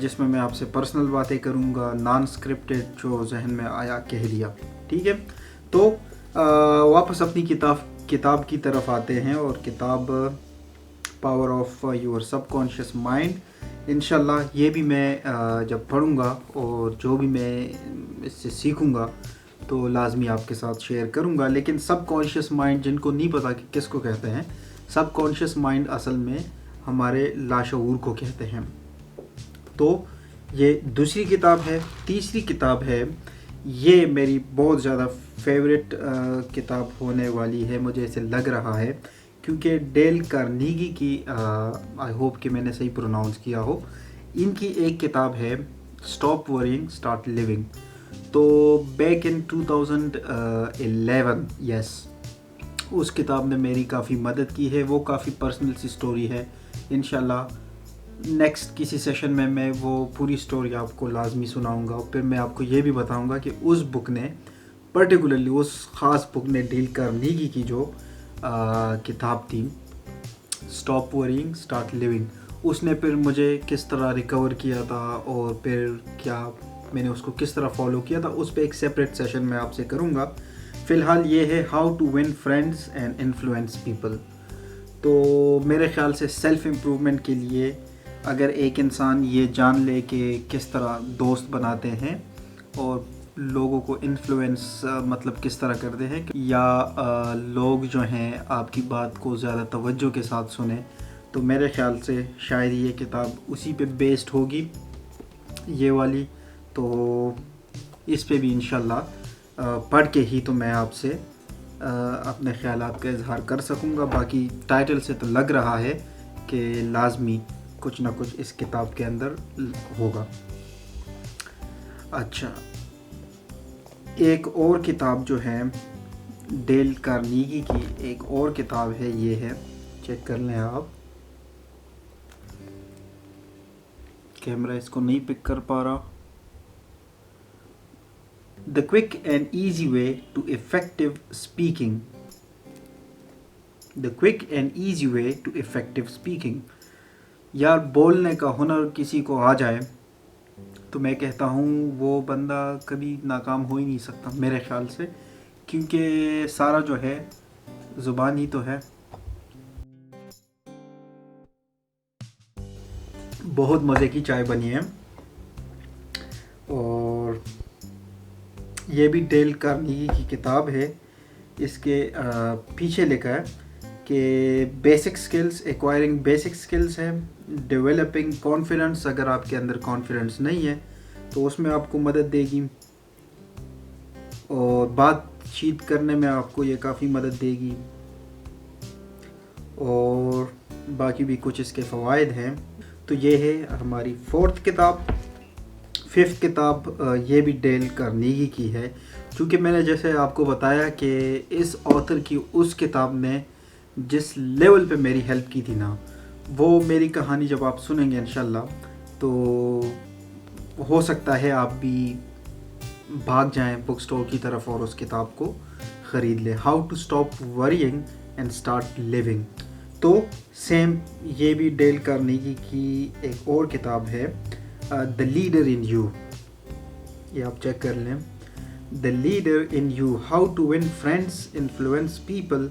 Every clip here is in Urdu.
جس میں آپ سے پرسنل باتیں کروں گا، نان اسکرپٹڈ، جو ذہن میں آیا کہہ دیا. ٹھیک ہے، تو واپس اپنی کتاب کی طرف آتے ہیں، اور کتاب power of your sub conscious mind. انشاءاللہ یہ بھی میں جب پڑھوں گا اور جو بھی میں اس سے سیکھوں گا تو لازمی آپ کے ساتھ شیئر کروں گا. لیکن سب کانشیس مائنڈ جن کو نہیں پتہ کہ کس کو کہتے ہیں، سب کانشیس مائنڈ اصل میں ہمارے لاشعور کو کہتے ہیں. تو یہ دوسری کتاب ہے. تیسری کتاب ہے، یہ میری بہت زیادہ فیوریٹ کتاب ہونے والی ہے، مجھے اسے لگ رہا ہے، کیونکہ ڈیل کارنیگی کی آئی ہوپ کہ میں نے صحیح پروناؤنس کیا ہو، ان کی ایک کتاب ہے اسٹاپ ورینگ اسٹارٹ لیونگ. تو بیک ان 2011 یس، اس کتاب نے میری کافی مدد کی ہے. وہ کافی پرسنل سی سٹوری ہے. انشاءاللہ نیکسٹ کسی سیشن میں وہ پوری سٹوری آپ کو لازمی سناؤں گا. پھر میں آپ کو یہ بھی بتاؤں گا کہ اس بک نے پرٹیکولرلی، اس خاص بک نے ڈیل کارنیگی کی جو کتاب تھی اسٹاپ ورینگ اسٹارٹ لیونگ، اس نے پھر مجھے کس طرح ریکور کیا تھا، اور پھر کیا میں نے اس کو کس طرح فالو کیا تھا، اس پہ ایک سیپریٹ سیشن میں آپ سے کروں گا. فی الحال یہ ہے how to win friends and influence people. تو میرے خیال سے سیلف امپرومنٹ کے لیے اگر ایک انسان یہ جان لے کہ کس طرح دوست بناتے ہیں اور لوگوں کو انفلوئنس مطلب کس طرح کرتے ہیں، یا لوگ جو ہیں آپ کی بات کو زیادہ توجہ کے ساتھ سنیں، تو میرے خیال سے شاید یہ کتاب اسی پہ بیسڈ ہوگی یہ والی. تو اس پہ بھی انشاءاللہ پڑھ کے ہی تو میں آپ سے اپنے خیالات کا اظہار کر سکوں گا. باقی ٹائٹل سے تو لگ رہا ہے کہ لازمی کچھ نہ کچھ اس کتاب کے اندر ہوگا. اچھا، ایک اور کتاب جو ہے ڈیل کارنیگی کی، ایک اور کتاب ہے، یہ ہے، چیک کر لیں آپ. کیمرہ اس کو نہیں پک کر پا رہا. The quick and easy way to effective speaking. The quick and easy way to effective speaking. یار بولنے کا ہنر کسی کو آ جائے تو میں کہتا ہوں وہ بندہ کبھی ناکام ہو ہی نہیں سکتا میرے خیال سے، کیونکہ سارا جو ہے زبان ہی تو ہے. بہت مزے کی چائے بنی ہے، اور یہ بھی ڈیل کارنیگی کی کتاب ہے. اس کے پیچھے لکھا ہے کہ basic skills, acquiring basic skills ہے، ڈیولپنگ کانفیڈنس. اگر آپ کے اندر کانفیڈنس نہیں ہے تو اس میں آپ کو مدد دے گی، اور بات چیت کرنے میں آپ کو یہ کافی مدد دے گی، اور باقی بھی کچھ اس کے فوائد ہیں. تو یہ ہے ہماری فورتھ کتاب. ففتھ کتاب یہ بھی ڈیل کارنیگی کی ہے، چونکہ میں نے جیسے آپ کو بتایا کہ اس آتھر کی اس کتاب نے جس لیول پہ میری ہیلپ کی تھی نا، وہ میری کہانی جب آپ سنیں گے انشاءاللہ تو ہو سکتا ہے آپ بھی بھاگ جائیں بک سٹور کی طرف اور اس کتاب کو خرید لیں. How to stop worrying and start living. تو سیم یہ بھی ڈیل کارنیگی کی ایک اور کتاب ہے، دا لیڈر ان یو. یہ آپ چیک کر لیں، the leader in you, how to win friends, influence people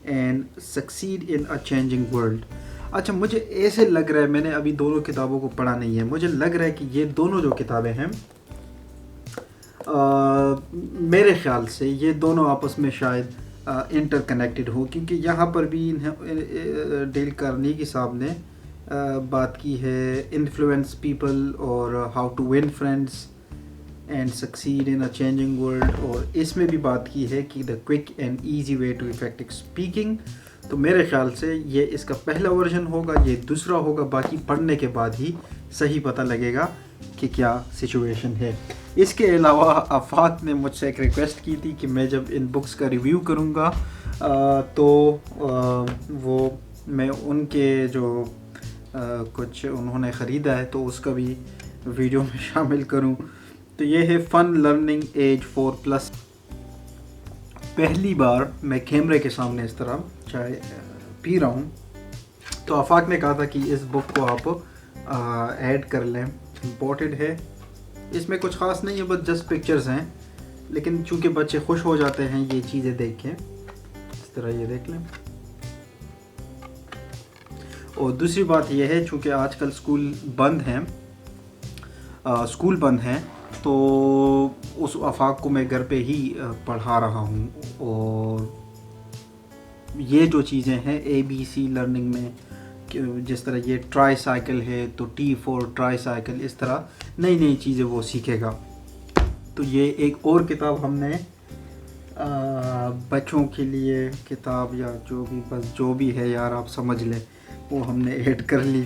and succeed in a changing world. اچھا، مجھے ایسے لگ رہا ہے، میں نے ابھی دونوں کتابوں کو پڑھا نہیں ہے، مجھے لگ رہا ہے کہ یہ دونوں جو کتابیں ہیں میرے خیال سے یہ دونوں آپس میں شاید انٹر کنیکٹڈ ہو، کیونکہ یہاں پر بھی ڈیل کارنیگی صاحب نے بات کی ہے انفلوئنس پیپل اور how to win friends and succeed in a changing world, اور اس میں بھی بات کی ہے کہ the quick and easy way to effective speaking. تو میرے خیال سے یہ اس کا پہلا ورژن ہوگا، یہ دوسرا ہوگا. باقی پڑھنے کے بعد ہی صحیح پتہ لگے گا کہ کیا سچویشن ہے. اس کے علاوہ آفاق نے مجھ سے ایک ریکویسٹ کی تھی کہ میں جب ان بکس کا ریویو کروں گا تو وہ میں ان کے جو کچھ انہوں نے خریدا ہے تو اس کا بھی ویڈیو میں شامل کروں. تو یہ ہے فن لرننگ ایج 4+. پہلی بار میں کیمرے کے سامنے اس طرح چائے پی رہا ہوں، تو آفاق نے کہا تھا کہ اس بک کو آپ ایڈ کر لیں امپورٹڈ ہے. اس میں کچھ خاص نہیں ہے, بس جسٹ پکچرز ہیں, لیکن چونکہ بچے خوش ہو جاتے ہیں یہ چیزیں دیکھ کے. اس طرح یہ دیکھ لیں. اور دوسری بات یہ ہے, چونکہ آج کل اسکول بند ہیں تو اس آفاق کو میں گھر پہ ہی پڑھا رہا ہوں. اور یہ جو چیزیں ہیں ABC لرننگ میں, جس طرح یہ ٹرائی سائیکل ہے تو T4 ٹرائی سائیکل, اس طرح نئی چیزیں وہ سیکھے گا. تو یہ ایک اور کتاب ہم نے بچوں کے لیے کتاب یا جو بھی ہے یار آپ سمجھ لیں, وہ ہم نے ایڈ کر لی.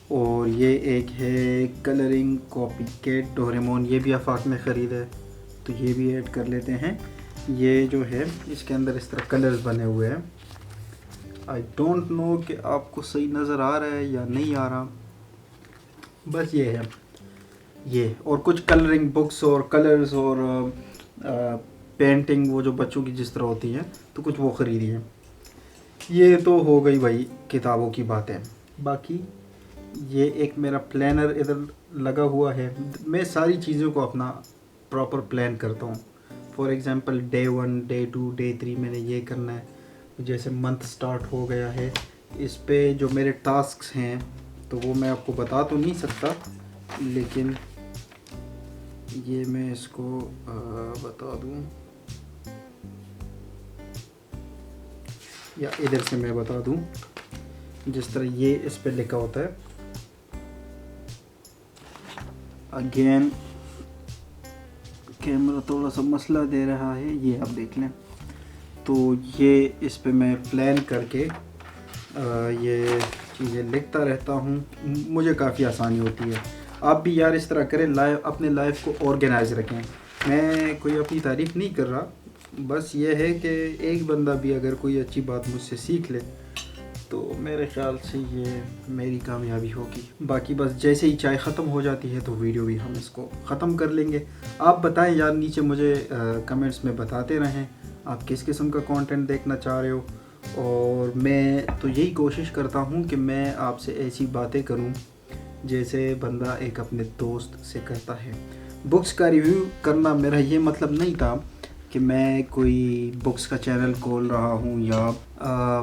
اور یہ ایک ہے کلرنگ کاپی کیٹ ڈوریمون, یہ بھی آفاق نے خریدا ہے تو یہ بھی ایڈ کر لیتے ہیں. یہ جو ہے اس کے اندر اس طرح کلرز بنے ہوئے ہیں. آئی ڈونٹ نو کہ آپ کو صحیح نظر آ رہا ہے یا نہیں آ رہا, بس یہ ہے یہ. اور کچھ کلرنگ بکس اور کلرز اور پینٹنگ وہ جو بچوں کی جس طرح ہوتی ہیں تو کچھ وہ خریدی ہیں. یہ تو ہو گئی بھائی کتابوں کی باتیں. باقی یہ ایک میرا پلانر ادھر لگا ہوا ہے. میں ساری چیزوں کو اپنا پراپر پلان کرتا ہوں. For example Day 1 Day 2 Day 3 میں نے یہ کرنا ہے. جیسے منتھ سٹارٹ ہو گیا ہے, اس پہ جو میرے ٹاسکس ہیں تو وہ میں آپ کو بتا تو نہیں سکتا, لیکن یہ میں اس کو بتا دوں یا ادھر سے میں بتا دوں. جس طرح یہ اس پہ لکھا ہوتا ہے, اگین کیمرہ تھوڑا سا مسئلہ دے رہا ہے, یہ آپ دیکھ لیں. تو یہ اس پہ میں پلان کر کے یہ چیزیں لکھتا رہتا ہوں. مجھے کافی آسانی ہوتی ہے. آپ بھی یار اس طرح کریں, اپنے لائف کو آرگنائز رکھیں. میں کوئی اپنی تعریف نہیں کر رہا, بس یہ ہے کہ ایک بندہ بھی اگر کوئی اچھی بات مجھ سے سیکھ لے تو میرے خیال سے یہ میری کامیابی ہوگی. باقی بس جیسے ہی چائے ختم ہو جاتی ہے تو ویڈیو بھی ہم اس کو ختم کر لیں گے. آپ بتائیں یار, نیچے مجھے کمنٹس میں بتاتے رہیں آپ کس قسم کا کانٹینٹ دیکھنا چاہ رہے ہو. اور میں تو یہی کوشش کرتا ہوں کہ میں آپ سے ایسی باتیں کروں جیسے بندہ ایک اپنے دوست سے کرتا ہے. بکس کا ریویو کرنا میرا یہ مطلب نہیں تھا کہ میں کوئی بکس کا چینل کھول رہا ہوں یا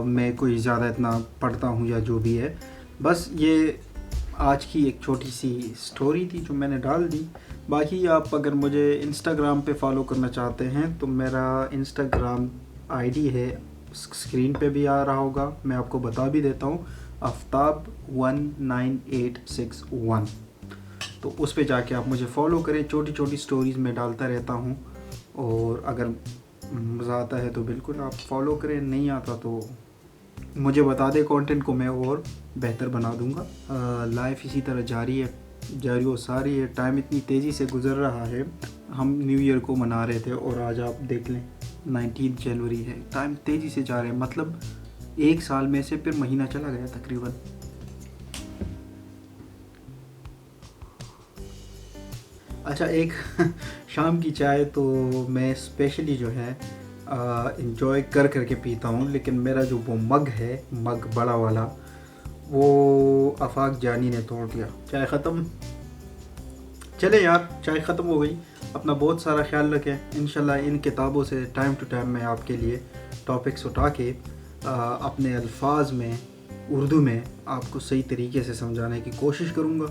میں کوئی زیادہ اتنا پڑھتا ہوں یا جو بھی ہے. بس یہ آج کی ایک چھوٹی سی سٹوری تھی جو میں نے ڈال دی. باقی آپ اگر مجھے انسٹاگرام پہ فالو کرنا چاہتے ہیں تو میرا انسٹاگرام ID ہے, اسکرین پہ بھی آ رہا ہوگا, میں آپ کو بتا بھی دیتا ہوں, آفتاب 19861. تو اس پہ جا کے آپ مجھے فالو کریں. چھوٹی سٹوریز میں ڈالتا رہتا ہوں, اور اگر مزہ آتا ہے تو بالکل آپ فالو کریں, نہیں آتا تو مجھے بتا دیں, کانٹینٹ کو میں اور بہتر بنا دوں گا. لائف اسی طرح جاری و ساری ہے. ٹائم اتنی تیزی سے گزر رہا ہے. ہم نیو ایئر کو منا رہے تھے اور آج آپ دیکھ لیں 19 جنوری ہے. ٹائم تیزی سے جا رہے ہیں, مطلب ایک سال میں سے پھر مہینہ چلا گیا تقریباً. اچھا, ایک شام کی چائے تو میں اسپیشلی جو ہے انجوائے کر کے پیتا ہوں, لیکن میرا جو وہ مگ بڑا والا, وہ آفاق جانی نے توڑ دیا. چائے ختم. چلے یار, چائے ختم ہو گئی. اپنا بہت سارا خیال رکھیں. انشاءاللہ ان کتابوں سے ٹائم ٹو ٹائم میں آپ کے لیے ٹاپکس اٹھا کے اپنے الفاظ میں اردو میں آپ کو صحیح طریقے سے سمجھانے کی کوشش کروں گا,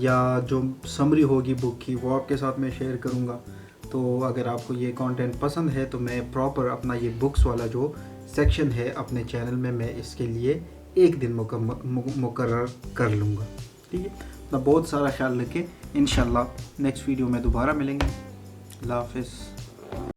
یا جو سمری ہوگی بک کی وہ آپ کے ساتھ میں شیئر کروں گا. تو اگر آپ کو یہ کانٹینٹ پسند ہے تو میں پراپر اپنا یہ بکس والا جو سیکشن ہے اپنے چینل میں اس کے لیے ایک دن مقرر کر لوں گا. ٹھیک ہے, اپنا بہت سارا خیال رکھیں. انشاءاللہ نیکسٹ ویڈیو میں دوبارہ ملیں گے. اللہ حافظ.